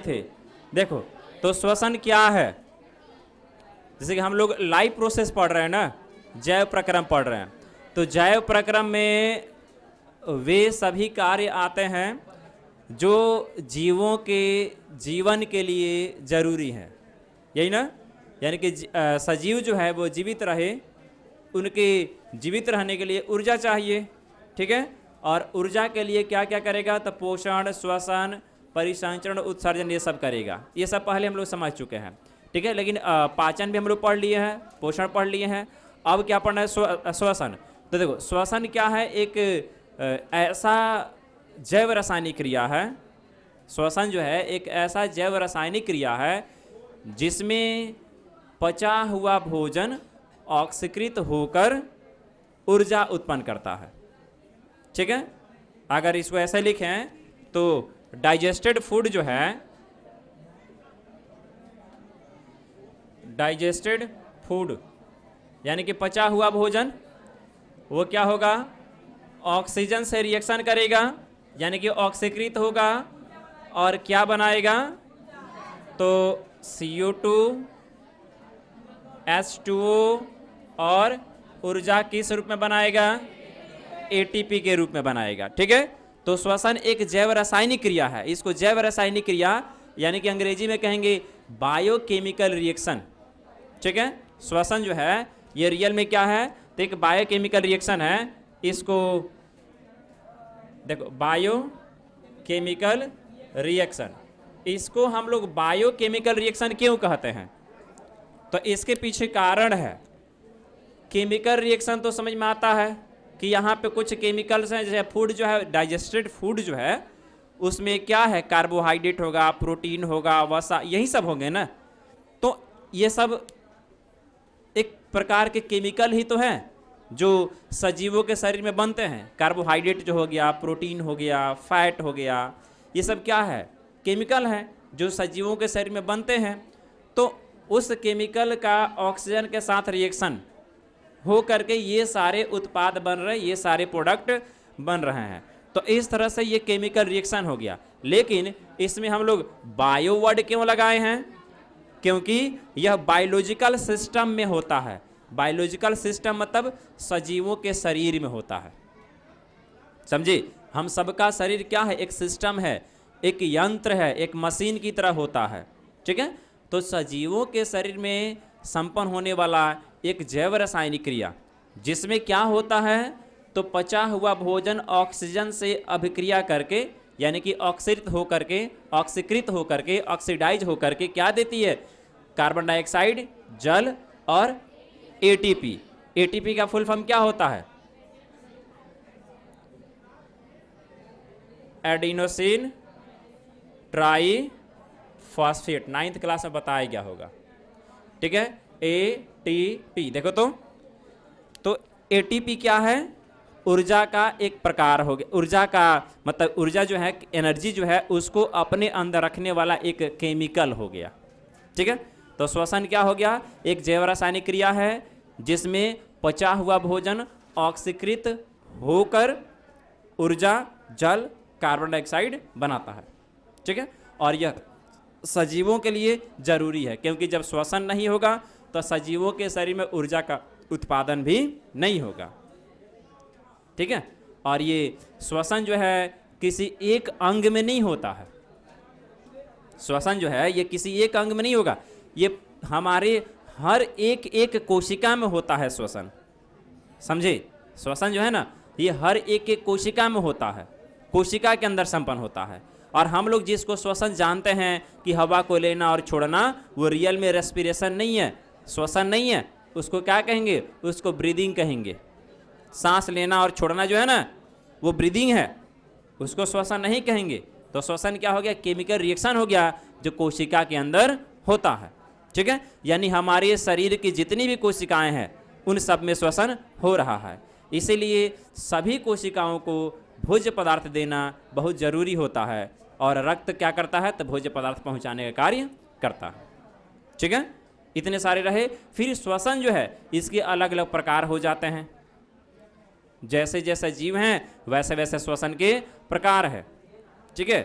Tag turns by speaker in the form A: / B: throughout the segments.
A: थे। देखो तो श्वसन क्या है, जैसे कि हम लोग लाइव प्रोसेस पढ़ रहे हैं ना, जैव प्रक्रम पढ़ रहे हैं, तो जैव प्रक्रम में वे सभी कार्य आते हैं जो जीवों के जीवन के लिए जरूरी हैं, यही ना। यानी कि सजीव जो है वो जीवित रहे, उनके जीवित रहने के लिए ऊर्जा चाहिए, ठीक है। और ऊर्जा के लिए क्या क्या करेगा, तो पोषण, श्वसन, परिसंचरण, उत्सर्जन, ये सब करेगा। ये सब पहले हम लोग समझ चुके हैं, ठीक है। लेकिन पाचन भी हम लोग पढ़ लिए हैं, पोषण पढ़ लिए हैं, अब क्या पढ़ना है, श्वसन। तो देखो श्वसन क्या है, एक ऐसा जैव रासायनिक क्रिया है। श्वसन जो है एक ऐसा जैव रासायनिक क्रिया है जिसमें पचा हुआ भोजन ऑक्सीकृत होकर ऊर्जा उत्पन्न करता है, ठीक है। अगर इसको ऐसे लिखें तो डाइजेस्टेड फूड जो है, डाइजेस्टेड फूड यानी कि पचा हुआ भोजन, वो क्या होगा, ऑक्सीजन से रिएक्शन करेगा, यानी कि ऑक्सीकृत होगा और क्या बनाएगा, तो CO2, H2O और ऊर्जा किस रूप में बनाएगा, ATP के रूप में बनाएगा, ठीक है। तो श्वसन एक जैव रासायनिक क्रिया है। इसको जैव रासायनिक क्रिया यानी कि अंग्रेजी में कहेंगे बायोकेमिकल रिएक्शन, ठीक है। श्वसन जो है ये रियल में क्या है, तो एक बायोकेमिकल रिएक्शन है। इसको देखो बायोकेमिकल रिएक्शन, इसको हम लोग बायोकेमिकल रिएक्शन क्यों कहते हैं, तो इसके पीछे कारण है। केमिकल रिएक्शन तो समझ में आता है कि यहाँ पे कुछ केमिकल्स हैं, जैसे फूड जो है, डाइजेस्टेड फूड जो है उसमें क्या है, कार्बोहाइड्रेट होगा, प्रोटीन होगा, वसा, यही सब होंगे ना। तो ये सब एक प्रकार के केमिकल ही तो हैं जो सजीवों के शरीर में बनते हैं। कार्बोहाइड्रेट जो हो गया, प्रोटीन हो गया, फैट हो गया, ये सब क्या है, केमिकल हैं जो सजीवों के शरीर में बनते हैं। तो उस केमिकल का ऑक्सीजन के साथ रिएक्शन हो करके ये सारे उत्पाद बन रहे हैं, ये सारे प्रोडक्ट बन रहे हैं। तो इस तरह से ये केमिकल रिएक्शन हो गया। लेकिन इसमें हम लोग बायो वर्ड क्यों लगाए हैं, क्योंकि यह बायोलॉजिकल सिस्टम में होता है। बायोलॉजिकल सिस्टम मतलब सजीवों के शरीर में होता है, समझे। हम सबका शरीर क्या है, एक सिस्टम है, एक यंत्र है, एक मशीन की तरह होता है, ठीक है। तो सजीवों के शरीर में संपन्न होने वाला एक जैव रासायनिक क्रिया जिसमें क्या होता है, तो पचा हुआ भोजन ऑक्सीजन से अभिक्रिया करके, यानी कि ऑक्सीकृत होकर के ऑक्सीडाइज होकर के क्या देती है, कार्बन डाइऑक्साइड, जल और ATP। ATP का फुल फॉर्म क्या होता है, adenosine try phosphate, 9th class में बताया गया होगा, ठीक है। ATP देखो तो ATP क्या है, ऊर्जा का एक प्रकार हो गया। ऊर्जा का मतलब ऊर्जा जो है, एनर्जी जो है, उसको अपने अंदर रखने वाला एक केमिकल हो गया, ठीक है। तो श्वसन क्या हो गया, एक जैव रासायनिक क्रिया है जिसमें पचा हुआ भोजन ऑक्सीकृत होकर ऊर्जा, जल, कार्बन डाइऑक्साइड बनाता है, ठीक है। और यह सजीवों के लिए जरूरी है, क्योंकि जब श्वसन नहीं होगा तो सजीवों के शरीर में ऊर्जा का उत्पादन भी नहीं होगा, ठीक है। और ये श्वसन जो है किसी एक अंग में नहीं होता है। श्वसन जो है ये किसी एक अंग में नहीं होगा, ये हमारे हर एक कोशिका में होता है श्वसन, समझे। श्वसन जो है ना, ये हर एक कोशिका में होता है, कोशिका के अंदर संपन्न होता है। और हम लोग जिसको श्वसन जानते हैं कि हवा को लेना और छोड़ना, वो रियल में रेस्पिरेशन नहीं है, श्वसन नहीं है, उसको क्या कहेंगे, उसको ब्रीदिंग कहेंगे। सांस लेना और छोड़ना जो है ना, वो ब्रीदिंग है, उसको श्वसन नहीं कहेंगे। तो श्वसन क्या हो गया, केमिकल रिएक्शन हो गया जो कोशिका के अंदर होता है, ठीक है। यानी हमारे शरीर की जितनी भी कोशिकाएं हैं उन सब में श्वसन हो रहा है। इसीलिए सभी कोशिकाओं को भोज्य पदार्थ देना बहुत जरूरी होता है। और रक्त क्या करता है, तो भोज्य पदार्थ पहुंचाने का कार्य करता है, ठीक है। इतने सारे रहे। फिर श्वसन जो है इसके अलग अलग प्रकार हो जाते हैं, जैसे जैसे जीव हैं वैसे वैसे श्वसन के प्रकार है, ठीक है।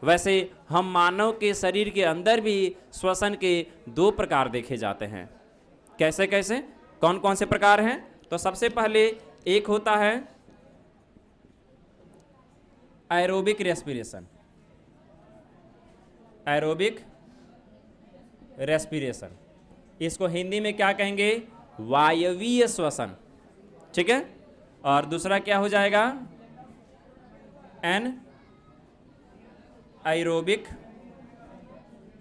A: वैसे हम मानव के शरीर के अंदर भी श्वसन के 2 प्रकार देखे जाते हैं। कैसे कैसे, कौन कौन से प्रकार हैं? तो सबसे पहले एक होता है एरोबिक रेस्पिरेशन। एरोबिक रेस्पिरेशन, इसको हिंदी में क्या कहेंगे? वायवीय श्वसन। ठीक है। और दूसरा क्या हो जाएगा? एन एरोबिक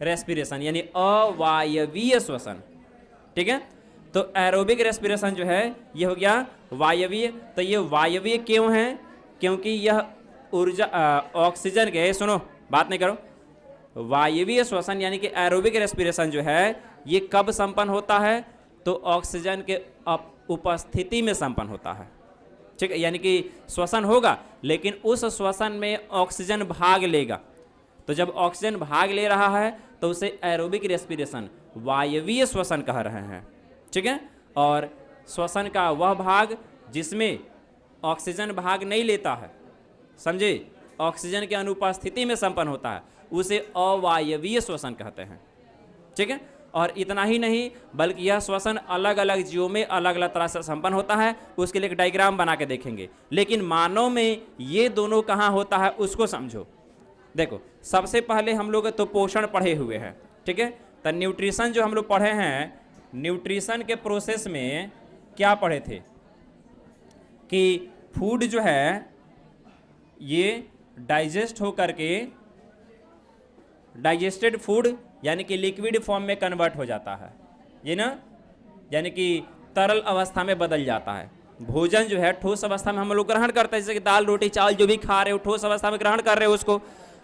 A: रेस्पिरेशन, यानी अवायवीय श्वसन। ठीक है। तो एरोबिक रेस्पिरेशन जो है ये हो गया वायवीय। तो ये वायवीय क्यों है? क्योंकि यह ऊर्जा ऑक्सीजन के, सुनो बात नहीं करो, वायवीय श्वसन यानी कि एरोबिक रेस्पिरेशन जो है ये कब संपन्न होता है? तो ऑक्सीजन के उपस्थिति में संपन्न होता है। ठीक है। यानी कि श्वसन होगा लेकिन उस श्वसन में ऑक्सीजन भाग लेगा। तो जब ऑक्सीजन भाग ले रहा है तो उसे एरोबिक रेस्पिरेशन, वायवीय श्वसन कह रहे हैं। ठीक है। और श्वसन का वह भाग जिसमें ऑक्सीजन भाग नहीं लेता है, समझे, ऑक्सीजन के अनुपस्थिति में संपन्न होता है, उसे अवायवीय श्वसन कहते हैं। ठीक है। और इतना ही नहीं बल्कि यह श्वसन अलग अलग जीवों में अलग अलग तरह से संपन्न होता है। उसके लिए एक डायग्राम बना के देखेंगे। लेकिन मानव में ये दोनों कहाँ होता है उसको समझो। देखो, सबसे पहले हम लोग तो पोषण पढ़े हुए हैं। ठीक है। तो न्यूट्रिशन जो हम लोग पढ़े हैं, न्यूट्रिशन के प्रोसेस में क्या पढ़े थे कि फूड जो है ये डाइजेस्ट हो करके, डाइजेस्टेड फूड यानी कि लिक्विड फॉर्म में कन्वर्ट हो जाता है, ये ना, यानी कि तरल अवस्था में बदल जाता है। भोजन जो है ठोस अवस्था में हम लोग ग्रहण करते हैं, जैसे कि दाल रोटी चावल जो भी खा रहे हो ठोस अवस्था में ग्रहण कर रहे हो उसको,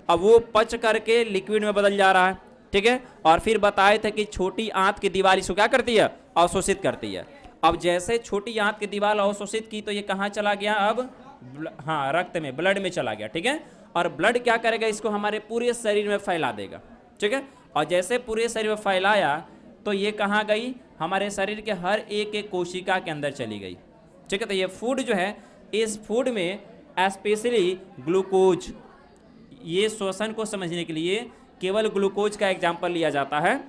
A: अब वो पच करके लिक्विड में बदल जा रहा है। ठीक है। और फिर बताए थे कि छोटी आंत की दीवार इसको क्या करती है? अवशोषित करती है। अब जैसे छोटी आंत की दीवार अवशोषित की तो ये कहाँ चला गया? अब हाँ, रक्त में, ब्लड में चला गया। ठीक है। और ब्लड क्या करेगा? इसको हमारे पूरे शरीर में फैला देगा। ठीक है। और जैसे पूरे शरीर में फैलाया तो ये कहाँ गई? हमारे शरीर के हर एक एक कोशिका के अंदर चली गई। ठीक है। तो ये फूड जो है, इस फूड में स्पेशली ग्लूकोज, ये श्वसन को समझने के लिए केवल ग्लूकोज का एग्जाम्पल लिया जाता है,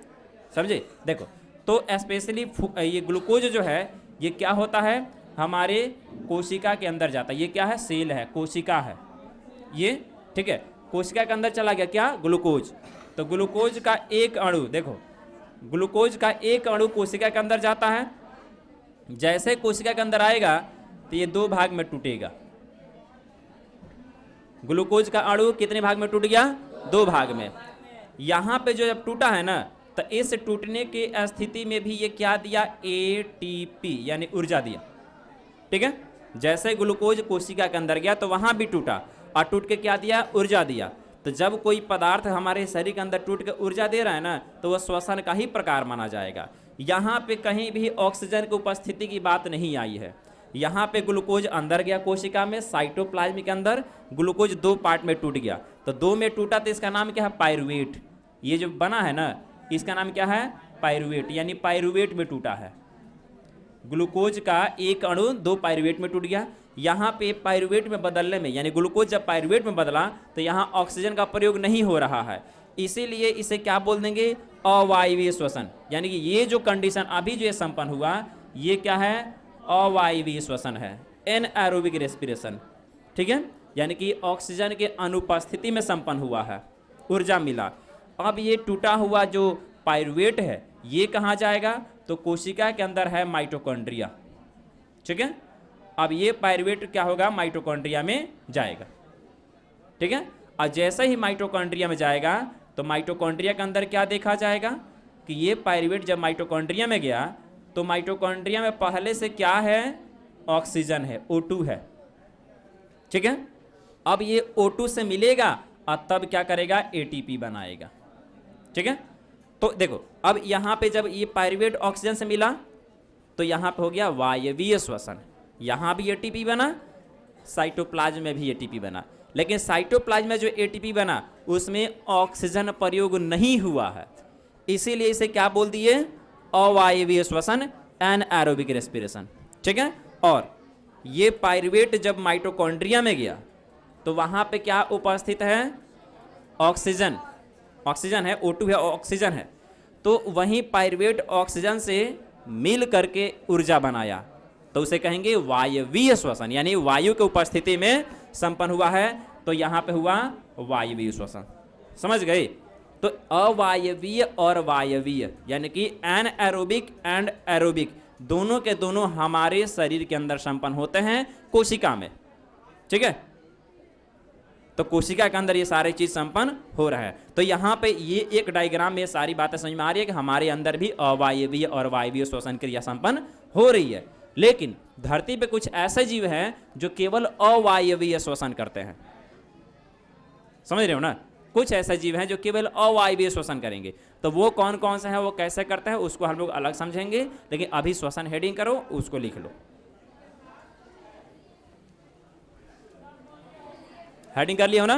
A: समझे। देखो, तो स्पेशली ये ग्लूकोज जो है ये क्या होता है? हमारे कोशिका के अंदर जाता है। ये क्या है? सेल है, कोशिका है ये। ठीक है। कोशिका के अंदर चला गया क्या? ग्लूकोज। तो ग्लूकोज का एक अणु, देखो, ग्लूकोज का एक अणु कोशिका के अंदर जाता है। जैसे कोशिका के अंदर आएगा तो ये 2 भाग में टूटेगा। ग्लूकोज का अणु कितने भाग में टूट गया? 2 भाग में। यहाँ पे जो जब टूटा है ना, तो इस टूटने की स्थिति में भी ये क्या दिया? एटीपी यानी ऊर्जा दिया। ठीक है। जैसे ग्लूकोज कोशिका के अंदर गया तो वहाँ भी टूटा, और टूट के क्या दिया? ऊर्जा दिया। तो जब कोई पदार्थ हमारे शरीर के अंदर टूट के ऊर्जा दे रहा है ना, तो वह श्वसन का ही प्रकार माना जाएगा। यहाँ पे कहीं भी ऑक्सीजन की उपस्थिति की बात नहीं आई है। यहाँ पे ग्लूकोज अंदर गया कोशिका में, साइटोप्लाज्म के अंदर ग्लूकोज 2 पार्ट में टूट गया। तो 2 में टूटा तो इसका नाम क्या है? पाइरूवेट। ये जो बना है ना, इसका नाम क्या है? पाइरूवेट, यानी पाइरूवेट में टूटा है। ग्लूकोज का एक अणु 2 पाइरूवेट में टूट गया। यहाँ पे पाइरूवेट में बदलने में, यानी ग्लूकोज जब पाइरूवेट में बदला तो यहाँ ऑक्सीजन का प्रयोग नहीं हो रहा है, इसीलिए इसे क्या बोल देंगे? अवायवीय श्वसन। यानी कि ये जो कंडीशन अभी जो संपन्न हुआ ये क्या है? अवायवीय श्वसन है, एनएरोबिक रेस्पिरेशन। ठीक है। यानी कि ऑक्सीजन के अनुपस्थिति में संपन्न हुआ है, ऊर्जा मिला। अब ये टूटा हुआ जो पाइरूवेट है ये कहाँ जाएगा? तो कोशिका के अंदर है माइटोकॉन्ड्रिया। ठीक है। अब ये पाइरूवेट क्या होगा? माइटोकॉन्ड्रिया में जाएगा। ठीक है। और जैसे ही माइटोकॉन्ड्रिया में जाएगा तो माइटोकॉन्ड्रिया के अंदर क्या देखा जाएगा कि ये पाइरूवेट जब माइटोकॉन्ड्रिया में गया तो माइटोकॉन्ड्रिया में पहले से क्या है? ऑक्सीजन है, O2 है। ठीक है। अब ये O2 से मिलेगा और तब क्या करेगा? ATP बनाएगा। ठीक है। तो देखो, अब यहाँ पे जब ये पाइरूवेट ऑक्सीजन से मिला तो यहाँ पे हो गया वायवीय श्वसन। यहाँ भी ATP बना, साइटोप्लाज्म में भी ATP बना। लेकिन साइटोप्लाज्म में जो ATP बना उसमें ऑक्सीजन प्रयोग नहीं हुआ है, इसीलिए इसे क्या बोल दिए? अवायवीय श्वसन, एनएरोबिक रेस्पिरेशन। ठीक है। और ये पाइरूवेट जब माइटोकॉन्ड्रिया में गया तो वहाँ पे क्या उपस्थित है? ऑक्सीजन, ऑक्सीजन है, O2 है, ऑक्सीजन है, तो वहीं पायरुवेट ऑक्सीजन से मिल करके ऊर्जा बनाया, तो उसे कहेंगे वायवीय श्वसन, यानी वायु के उपस्थिति में संपन्न हुआ है, तो यहाँ पे हुआ वायवीय श्वसन। समझ गए? तो अवायवीय और वायवीय यानी कि एनएरोबिक एंड एरोबिक दोनों के दोनों हमारे शरीर के अंदर संपन्न होते हैं कोशिका में। ठीक है, तो कोशिका के अंदर ये सारी चीज संपन्न हो रहा है। तो यहाँ पे ये एक डायग्राम में ये सारी बातें समझ में आ रही है कि हमारे अंदर भी अवायवीय और वायवीय श्वसन क्रिया संपन्न हो रही है। लेकिन धरती पे कुछ ऐसे जीव हैं जो केवल अवायवीय श्वसन करते हैं। समझ रहे हो ना? कुछ ऐसे जीव हैं जो केवल अवायवीय श्वसन करेंगे। तो वो कौन कौन से हैं, वो कैसे करते हैं, उसको हम लोग अलग समझेंगे। लेकिन अभी श्वसन हेडिंग करो, उसको लिख लो। हेडिंग कर लिया हो ना?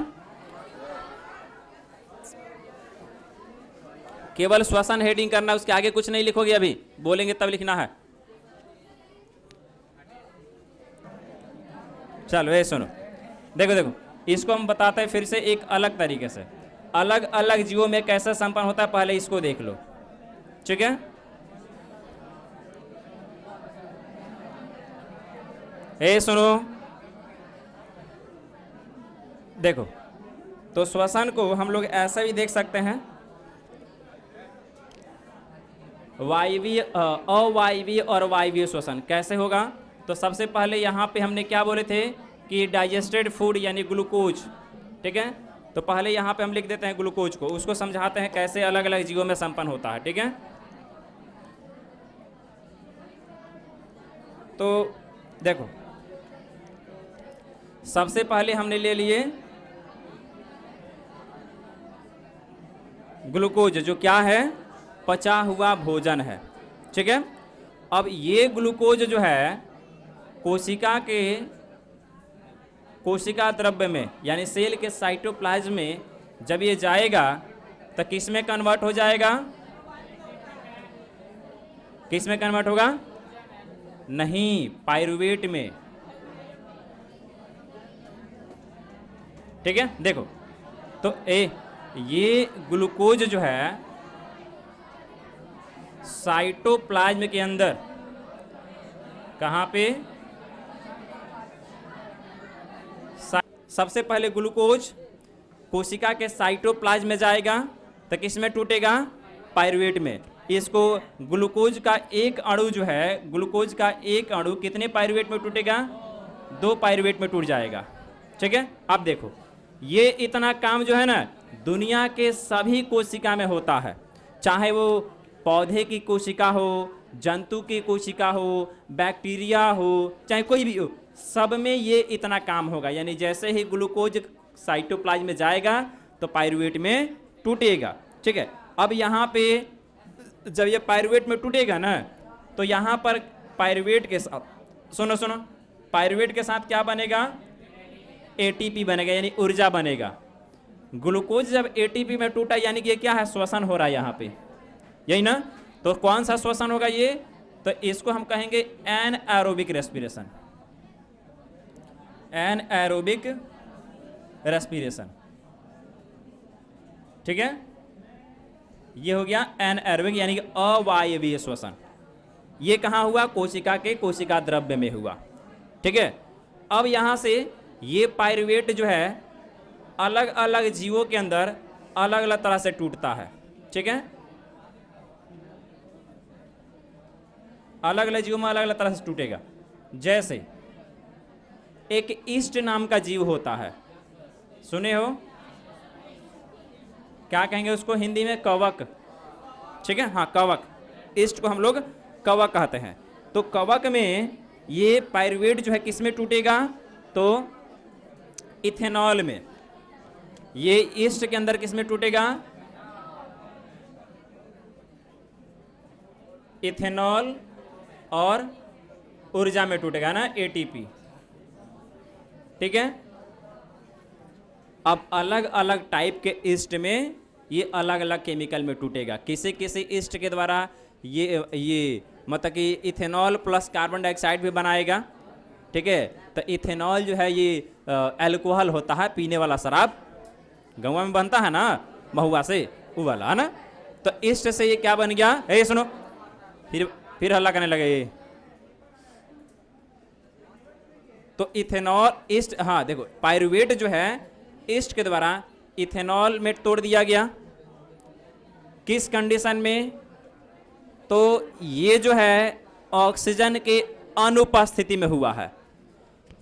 A: केवल श्वसन हेडिंग करना, उसके आगे कुछ नहीं लिखोगे, अभी बोलेंगे तब लिखना है। चलो ये सुनो, देखो देखो, इसको हम बताते हैं फिर से एक अलग तरीके से। अलग अलग जीवों में कैसे संपन्न होता है, पहले इसको देख लो। ठीक है, ये सुनो, देखो, तो श्वसन को हम लोग ऐसा भी देख सकते हैं, वायवीय, अवायवीय और वायवीय श्वसन कैसे होगा। तो सबसे पहले यहाँ पे हमने क्या बोले थे कि डाइजेस्टेड फूड यानी ग्लूकोज। ठीक है, तो पहले यहाँ पे हम लिख देते हैं ग्लूकोज को, उसको समझाते हैं कैसे अलग अलग जीवों में संपन्न होता है। ठीक है, तो देखो, सबसे पहले हमने ले लिए ग्लूकोज, जो क्या है, पचा हुआ भोजन है। ठीक है, अब ये ग्लूकोज जो है कोशिका द्रव्य में यानी सेल के साइटोप्लाज्म में जब ये जाएगा तो किस में कन्वर्ट हो जाएगा? किस में कन्वर्ट होगा? नहीं, पायरुवेट में। ठीक है, देखो, तो ये ग्लूकोज जो है साइटोप्लाज्म के अंदर, कहाँ पे? सबसे पहले ग्लूकोज कोशिका के साइटोप्लाज्म में जाएगा तो किस में टूटेगा? पायरुवेट में। इसको ग्लूकोज का एक अणु जो है, ग्लूकोज का एक अणु कितने पायरुवेट में टूटेगा? 2 पायरुवेट में टूट जाएगा। ठीक है, अब देखो, ये इतना काम जो है ना दुनिया के सभी कोशिका में होता है, चाहे वो पौधे की कोशिका हो, जंतु की कोशिका हो, बैक्टीरिया हो, चाहे कोई भी हो, सब में ये इतना काम होगा। यानी जैसे ही ग्लूकोज साइटोप्लाज्म में जाएगा तो पायरुवेट में टूटेगा। ठीक है, अब यहाँ पे जब ये पायरुवेट में टूटेगा ना, तो यहाँ पर पायरुवेट के साथ, सुनो सुनो, पायरुवेट के साथ क्या बनेगा? एटीपी बनेगा, यानी ऊर्जा बनेगा। ग्लूकोज जब एटीपी में टूटा यानी कि ये क्या है? श्वसन हो रहा है यहाँ पे, यही ना? तो कौन सा श्वसन होगा ये? तो इसको हम कहेंगे एनएरोबिक रेस्पिरेशन। Anaerobic respiration. ठीक है, ये हो गया एनएरोबिक यानी कि अवायवीय श्वसन। ये कहाँ हुआ? कोशिका के कोशिका द्रव्य में हुआ। ठीक है, अब यहाँ से ये पायरुवेट जो है अलग अलग जीवों के अंदर अलग अलग तरह से टूटता है। ठीक है, अलग अलग जीवों में अलग अलग तरह से टूटेगा। जैसे एक ईस्ट नाम का जीव होता है, सुने हो? क्या कहेंगे उसको हिंदी में? कवक। ठीक है, हाँ, कवक। ईस्ट को हम लोग कवक कहते हैं। तो कवक में ये पायरुवेट जो है किस में टूटेगा? तो इथेनॉल में। ये ईस्ट के अंदर किस में टूटेगा? इथेनॉल और ऊर्जा में टूटेगा ना, एटीपी। ठीक है, अब अलग अलग टाइप के ईस्ट में ये अलग अलग केमिकल में टूटेगा। किसी किसी ईस्ट के द्वारा ये मतलब कि इथेनॉल प्लस कार्बन डाइऑक्साइड भी बनाएगा। ठीक है, तो इथेनॉल जो है ये अल्कोहल होता है, पीने वाला शराब। गौवा में बनता है ना महुआ से, वो वाला है ना। तो ईस्ट से ये क्या बन गया, ए सुनो, फिर हल्ला करने लगे ये। तो इथेनॉल ईस्ट, हाँ देखो पायरुवेट जो है ईस्ट के द्वारा इथेनॉल में तोड़ दिया गया। किस कंडीशन में, तो ये जो है ऑक्सीजन के अनुपस्थिति में हुआ है।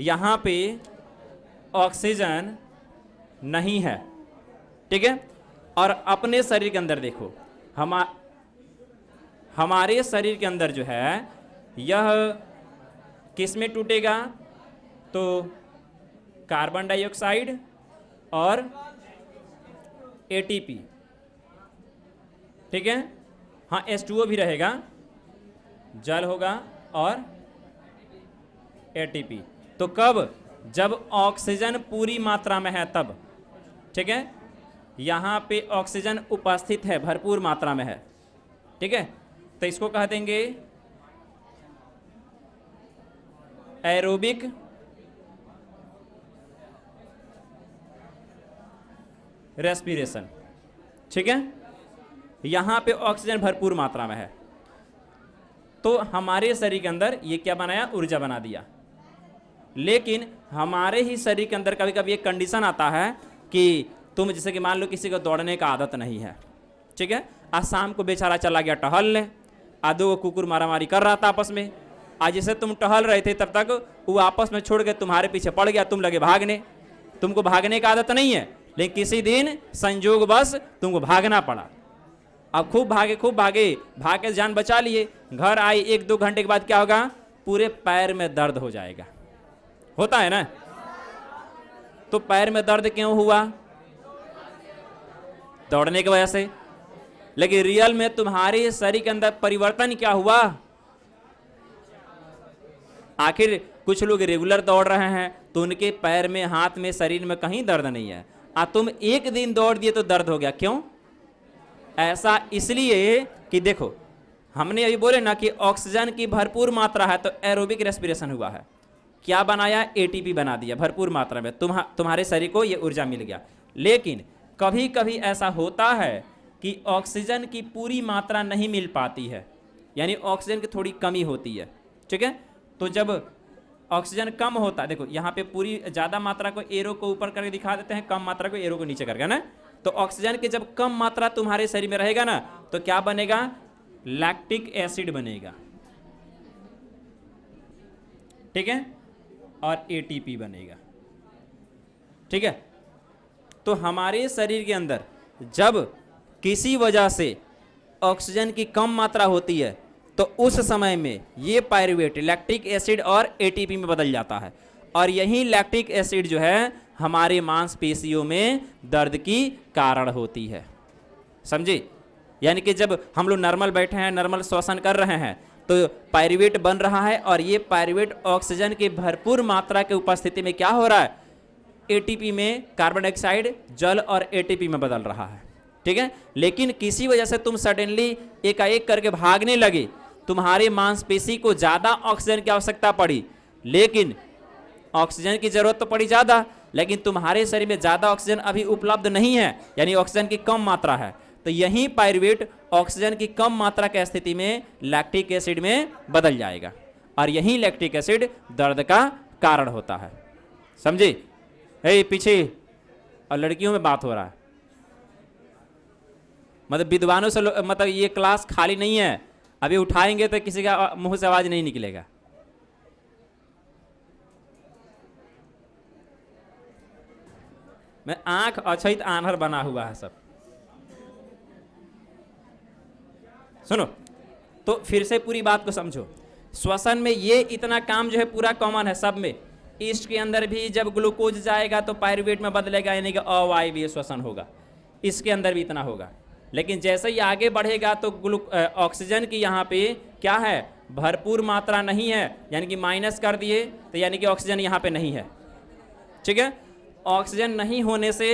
A: यहाँ पे ऑक्सीजन नहीं है, ठीक है। और अपने शरीर के अंदर देखो, हमारे शरीर के अंदर जो है यह किस में टूटेगा, तो कार्बन डाइऑक्साइड और एटीपी, ठीक है। हाँ H2O भी रहेगा, जल होगा और एटीपी। तो कब, जब ऑक्सीजन पूरी मात्रा में है तब, ठीक है। यहाँ पे ऑक्सीजन उपस्थित है, भरपूर मात्रा में है, ठीक है। तो इसको कह देंगे एरोबिक रेस्पिरेशन, ठीक है। यहाँ पे ऑक्सीजन भरपूर मात्रा में है, तो हमारे शरीर के अंदर ये क्या बनाया, ऊर्जा बना दिया। लेकिन हमारे ही शरीर के अंदर कभी कभी एक कंडीशन आता है कि तुम जैसे कि मान लो किसी को दौड़ने का आदत नहीं है, ठीक है। आज शाम को बेचारा चला गया टहलने, आधो वो कुकुर मारामारी कर रहा था आपस में। आज जैसे तुम टहल रहे थे तब तक वो आपस में छोड़ के तुम्हारे पीछे पड़ गया, तुम लगे भागने। तुमको भागने का आदत नहीं है, लेकिन किसी दिन संजोग बस तुमको भागना पड़ा। अब खूब भागे, भाग के जान बचा लिए। घर आए 1-2 घंटे के बाद क्या होगा, पूरे पैर में दर्द हो जाएगा, होता है ना। तो पैर में दर्द क्यों हुआ, दौड़ने की वजह से। लेकिन रियल में तुम्हारे शरीर के अंदर परिवर्तन क्या हुआ। आखिर कुछ लोग रेगुलर दौड़ रहे हैं तो उनके पैर में, हाथ में, शरीर में कहीं दर्द नहीं है। तुम एक दिन दौड़ दिए तो दर्द हो गया, क्यों। ऐसा इसलिए कि देखो हमने अभी बोले ना कि ऑक्सीजन की भरपूर मात्रा है तो एरोबिक रेस्पिरेशन हुआ है। क्या बनाया, एटीपी बना दिया भरपूर मात्रा में, तुम्हारे शरीर को ये ऊर्जा मिल गया। लेकिन कभी कभी ऐसा होता है कि ऑक्सीजन की पूरी मात्रा नहीं मिल पाती है, यानी ऑक्सीजन की थोड़ी कमी होती है, ठीक है। तो जब ऑक्सीजन कम होता है, देखो यहाँ पे पूरी ज़्यादा मात्रा को एरो को ऊपर करके दिखा देते हैं, कम मात्रा को एरो को नीचे करके ना। तो ऑक्सीजन की जब कम मात्रा तुम्हारे शरीर में रहेगा ना, तो क्या बनेगा, लैक्टिक एसिड बनेगा, ठीक है, और एटीपी बनेगा, ठीक है। तो हमारे शरीर के अंदर जब किसी वजह से ऑक्सीजन की कम मात्रा होती है तो उस समय में ये पायरुवेट लैक्टिक एसिड और एटीपी में बदल जाता है। और यही लैक्टिक एसिड जो है हमारे मांसपेशियों में दर्द की कारण होती है, समझे। यानी कि जब हम लोग नॉर्मल बैठे हैं, नॉर्मल श्वसन कर रहे हैं, तो पायरुवेट बन रहा है और ये पायरुवेट ऑक्सीजन की भरपूर मात्रा के उपस्थिति में क्या हो रहा है, एटीपी में, कार्बन डाइऑक्साइड, जल और एटीपी में बदल रहा है, ठीक है। लेकिन किसी वजह से तुम सडनली एकाएक करके भागने लगे, तुम्हारे मांसपेशी को ज़्यादा ऑक्सीजन की आवश्यकता पड़ी, लेकिन ऑक्सीजन की जरूरत तो पड़ी ज़्यादा, लेकिन तुम्हारे शरीर में ज़्यादा ऑक्सीजन अभी उपलब्ध नहीं है, यानी ऑक्सीजन की कम मात्रा है। तो यही पायरुवेट ऑक्सीजन की कम मात्रा की स्थिति में लैक्टिक एसिड में बदल जाएगा, और यही लैक्टिक एसिड दर्द का कारण होता है, समझे। पीछे और लड़कियों में बात हो रहा है, मतलब विद्वानों से, मतलब ये क्लास खाली नहीं है, अभी उठाएंगे तो किसी का मुंह से आवाज नहीं निकलेगा। मैं आंख अछैत आन्हर बना हुआ है सब। सुनो, तो फिर से पूरी बात को समझो। श्वसन में ये इतना काम जो है पूरा कॉमन है सब में। ईस्ट के अंदर भी जब ग्लूकोज जाएगा तो पायरुवेट में बदलेगा, यानी कि अवायवीय श्वसन होगा, इसके अंदर भी इतना होगा। लेकिन जैसे ही आगे बढ़ेगा तो ऑक्सीजन की यहाँ पे क्या है, भरपूर मात्रा नहीं है, यानी कि माइनस कर दिए तो यानी कि ऑक्सीजन यहाँ पे नहीं है, ठीक है। ऑक्सीजन नहीं होने से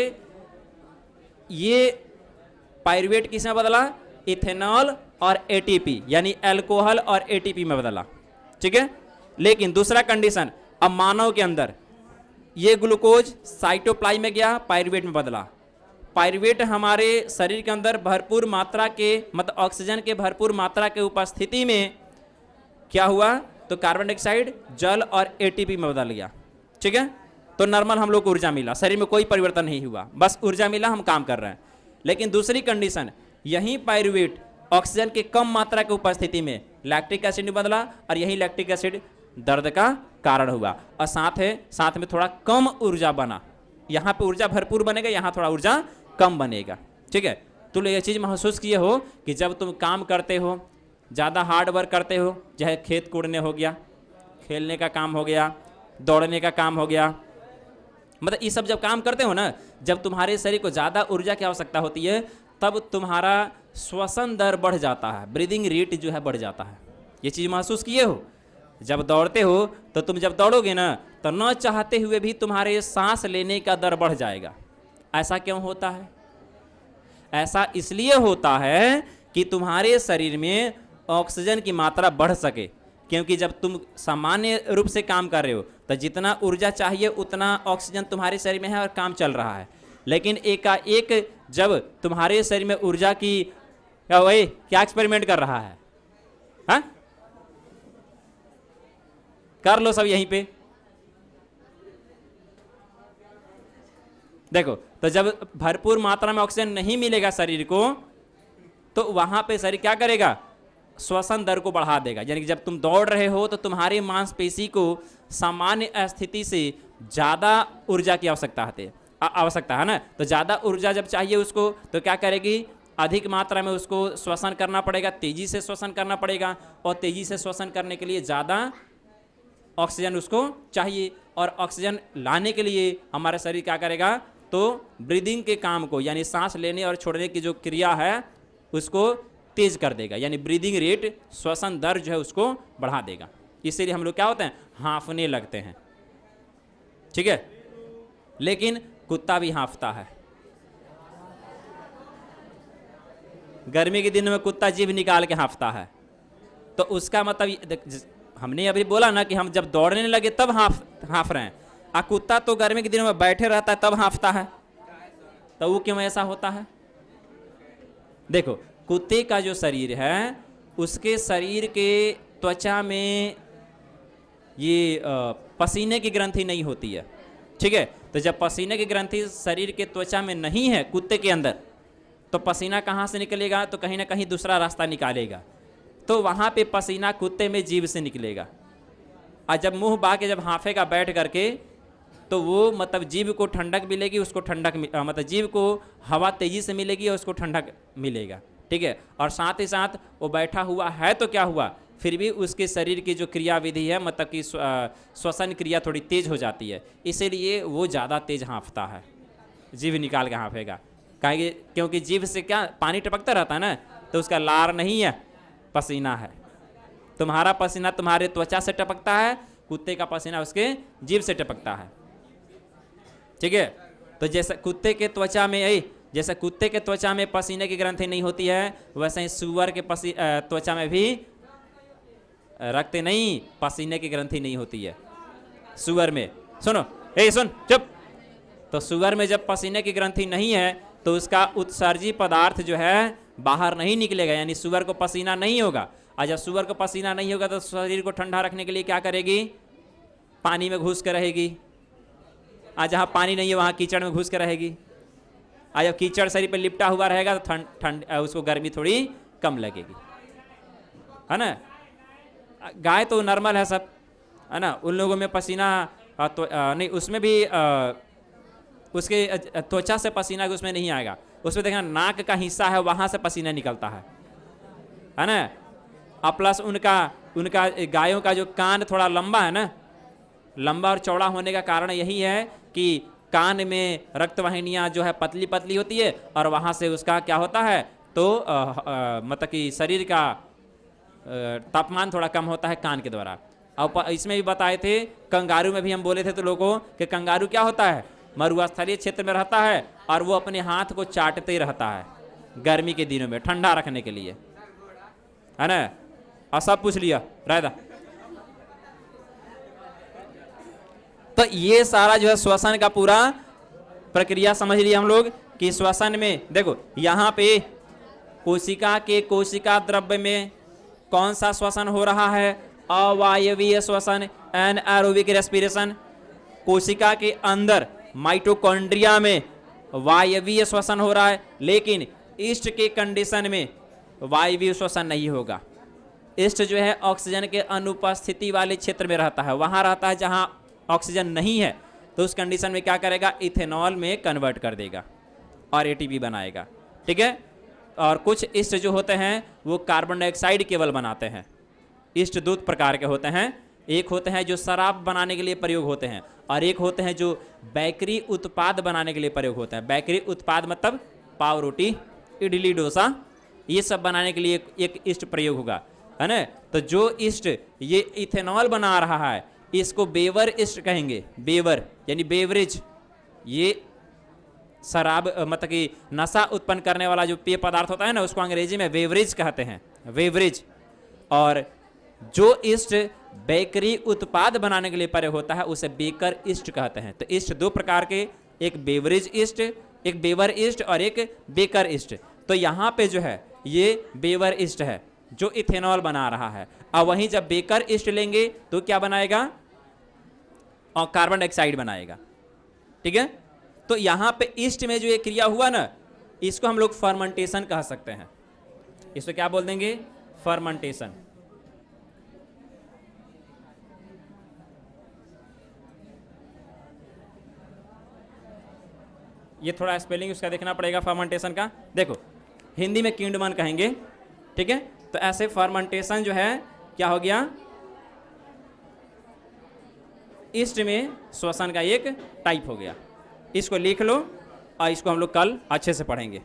A: ये पायरुवेट किस में बदला, इथेनॉल और एटीपी, यानी अल्कोहल और एटीपी में बदला, ठीक है। लेकिन दूसरा कंडीशन, अब मानव के अंदर ये ग्लूकोज साइटोप्लाज्म में गया, पायरुवेट में बदला, पायरुवेट हमारे शरीर के अंदर भरपूर मात्रा के मतलब ऑक्सीजन के भरपूर मात्रा के उपस्थिति में क्या हुआ, तो कार्बन डाइऑक्साइड जल और एटीपी में बदल गया। ठीक है, तो नॉर्मल हम लोग को ऊर्जा मिला, शरीर में कोई परिवर्तन नहीं हुआ, बस ऊर्जा मिला, हम काम कर रहे हैं। लेकिन दूसरी कंडीशन, यही पायरुवेट ऑक्सीजन की कम मात्रा की उपस्थिति में लैक्टिक एसिड में बदला और यही लैक्टिक एसिड दर्द का कारण हुआ और साथ में थोड़ा कम ऊर्जा बना। यहाँ पे ऊर्जा भरपूर बनेगा, यहाँ थोड़ा ऊर्जा कम बनेगा। ठीक है, तुम ये चीज़ महसूस किए हो कि जब तुम काम करते हो, ज़्यादा हार्ड वर्क करते हो, चाहे खेत कोड़ने हो गया, खेलने का काम हो गया, दौड़ने का काम हो गया, मतलब ये सब जब काम करते हो ना, जब तुम्हारे शरीर को ज़्यादा ऊर्जा की आवश्यकता होती है, तब तुम्हारा श्वसन दर बढ़ जाता है, ब्रीदिंग रेट जो है बढ़ जाता है। ये चीज़ महसूस किए हो? जब दौड़ते हो तो तुम जब दौड़ोगे ना, तो न चाहते हुए भी तुम्हारे सांस लेने का दर बढ़ जाएगा। ऐसा क्यों होता है? ऐसा इसलिए होता है कि तुम्हारे शरीर में ऑक्सीजन की मात्रा बढ़ सके, क्योंकि जब तुम सामान्य रूप से काम कर रहे हो तो जितना ऊर्जा चाहिए उतना ऑक्सीजन तुम्हारे शरीर में है और काम चल रहा है। लेकिन एकाएक जब तुम्हारे शरीर में ऊर्जा की क्या एक्सपेरिमेंट कर रहा है? हाँ, कर लो सब यहीं पे। देखो, तो जब भरपूर मात्रा में ऑक्सीजन नहीं मिलेगा शरीर को, तो वहां पे शरीर क्या करेगा? श्वसन दर को बढ़ा देगा। यानी कि जब तुम दौड़ रहे हो तो तुम्हारी मांसपेशी को सामान्य स्थिति से ज़्यादा ऊर्जा की आवश्यकता है ना। तो ज़्यादा ऊर्जा जब चाहिए उसको, तो क्या करेगी? अधिक मात्रा में उसको श्वसन करना पड़ेगा, तेज़ी से श्वसन करना पड़ेगा, और तेज़ी से श्वसन करने के लिए ज़्यादा ऑक्सीजन उसको चाहिए। और ऑक्सीजन लाने के लिए हमारा शरीर क्या करेगा? तो ब्रीदिंग के काम को, यानी सांस लेने और छोड़ने की जो क्रिया है उसको तेज कर देगा, यानी ब्रीदिंग रेट, श्वसन दर जो है उसको बढ़ा देगा। इसीलिए हम लोग क्या होते हैं? हाँफने लगते हैं। ठीक है, लेकिन कुत्ता भी हाँफता है। गर्मी के दिन में कुत्ता जीभ निकाल के हाँफता है, तो उसका मतलब हमने अभी बोला ना कि हम जब दौड़ने लगे तब हाँफ रहे हैं, और कुत्ता तो गर्मी के दिनों में बैठे रहता है तब हाँफता है। तो वो क्यों ऐसा होता है? देखो, कुत्ते का जो शरीर है, उसके शरीर के त्वचा में ये पसीने की ग्रंथि नहीं होती है। ठीक है, तो जब पसीने की ग्रंथि शरीर के त्वचा में नहीं है कुत्ते के अंदर, तो पसीना कहाँ से निकलेगा? तो कहीं ना कहीं दूसरा रास्ता निकालेगा। तो वहाँ पे पसीना कुत्ते में जीभ से निकलेगा, और जब मुंह बा के जब हाँफेगा बैठ करके, तो वो मतलब जीभ को ठंडक मिलेगी, उसको ठंडक मतलब जीभ को हवा तेजी से मिलेगी और उसको ठंडक मिलेगा। ठीक है, और साथ ही साथ वो बैठा हुआ है तो क्या हुआ, फिर भी उसके शरीर की जो क्रियाविधि है, मतलब कि श्वसन क्रिया थोड़ी तेज हो जाती है, इसीलिए वो ज़्यादा तेज हाँफता है, जीभ निकाल के हाँफेगा। क्योंकि जीभ से क्या पानी टपकता रहता है ना, तो उसका लार नहीं है, पसीना है। तुम्हारा पसीना तुम्हारे त्वचा से टपकता है, कुत्ते का पसीना उसके जीभ से टपकता है। ठीक है, तो जैसे कुत्ते के त्वचा में पसीने की ग्रंथि नहीं होती है, वैसे ही सुअर के त्वचा में भी रक्त नहीं, पसीने की ग्रंथि नहीं होती है सुअर में। सुनो, सुन चुप। तो सुअर में जब पसीने की ग्रंथि नहीं है, तो उसका उत्सर्जी पदार्थ जो है बाहर नहीं निकलेगा, यानी सुअर को पसीना नहीं होगा। और जब सुअर को पसीना नहीं होगा, तो शरीर को ठंडा रखने के लिए क्या करेगी? पानी में घुस कर रहेगी। आज जहाँ पानी नहीं है वहाँ कीचड़ में घुस कर रहेगी। आज जब कीचड़ शरीर पर लिपटा हुआ रहेगा तो ठंड उसको गर्मी थोड़ी कम लगेगी, है ना। गाय तो नॉर्मल है सब, है ना। उन लोगों में पसीना नहीं, उसमें भी उसके त्वचा से पसीना उसमें नहीं आएगा। उसमें देखना नाक का हिस्सा है, वहाँ से पसीना निकलता है ना। और प्लस उनका गायों का जो कान थोड़ा लंबा है ना, लंबा और चौड़ा होने का कारण यही है कि कान में रक्तवाहिनियाँ जो है पतली पतली होती है, और वहाँ से उसका क्या होता है, तो मतलब कि शरीर का तापमान थोड़ा कम होता है कान के द्वारा। और इसमें भी बताए थे, कंगारू में भी हम बोले थे तो लोगों कि कंगारू क्या होता है, मरुस्थलीय क्षेत्र में रहता है, और वो अपने हाथ को चाटते रहता है गर्मी के दिनों में ठंडा रखने के लिए, है ना। और सब पूछ लिया रायदा। तो ये सारा जो है श्वसन का पूरा प्रक्रिया समझ लिया हम लोग कि श्वसन में देखो यहाँ पे कोशिका के कोशिका द्रव्य में कौन सा श्वसन हो रहा है? अवायवीय श्वसन, एनएरोबिक रेस्पिरेशन। कोशिका के अंदर माइटोकॉन्ड्रिया में वायवीय श्वसन हो रहा है, लेकिन ईस्ट के कंडीशन में वायवीय श्वसन नहीं होगा। ईस्ट जो है ऑक्सीजन के अनुपस्थिति वाले क्षेत्र में रहता है, वहां रहता है जहां ऑक्सीजन नहीं है, तो उस कंडीशन में क्या करेगा? इथेनॉल में कन्वर्ट कर देगा और एटीपी बनाएगा। ठीक है। और कुछ ईस्ट जो होते हैं वो कार्बन डाइऑक्साइड केवल बनाते हैं। ईस्ट दो प्रकार के होते हैं, एक होते हैं जो शराब बनाने के लिए प्रयोग होते हैं, और एक होते हैं जो बेकरी उत्पाद बनाने के लिए प्रयोग होते हैं। बेकरी उत्पाद मतलब पाव रोटी, इडली, डोसा, ये सब बनाने के लिए एक ईस्ट प्रयोग होगा, है ना। तो जो ईस्ट ये इथेनॉल बना रहा है इसको बेवर ईस्ट कहेंगे। बेवर यानी बेवरेज, ये शराब मतलब कि नशा उत्पन्न करने वाला जो पेय पदार्थ होता है ना, उसको अंग्रेजी में बेवरेज कहते हैं, बेवरेज। और जो ईस्ट बेकरी उत्पाद बनाने के लिए प्रयोग होता है उसे बेकर ईस्ट कहते हैं। तो ईस्ट दो प्रकार के, एक बेवरेज ईस्ट, एक बेवर ईस्ट और एक बेकर ईस्ट। तो यहाँ पे जो है ये बेवर ईस्ट है जो इथेनॉल बना रहा है, और वहीं जब बेकर ईस्ट लेंगे तो क्या बनाएगा? और कार्बन डाइऑक्साइड बनाएगा। ठीक है। तो यहाँ पे ईस्ट में जो ये क्रिया हुआ ना, इसको हम लोग फर्मेंटेशन कह सकते हैं। इसको क्या बोल देंगे? फर्मेंटेशन। ये थोड़ा स्पेलिंग उसका देखना पड़ेगा फर्मेंटेशन का। देखो हिंदी में किंडमन कहेंगे। ठीक है। तो ऐसे फर्मेंटेशन जो है क्या हो गया? ईस्ट में श्वसन का एक टाइप हो गया। इसको लिख लो और इसको हम लोग कल अच्छे से पढ़ेंगे।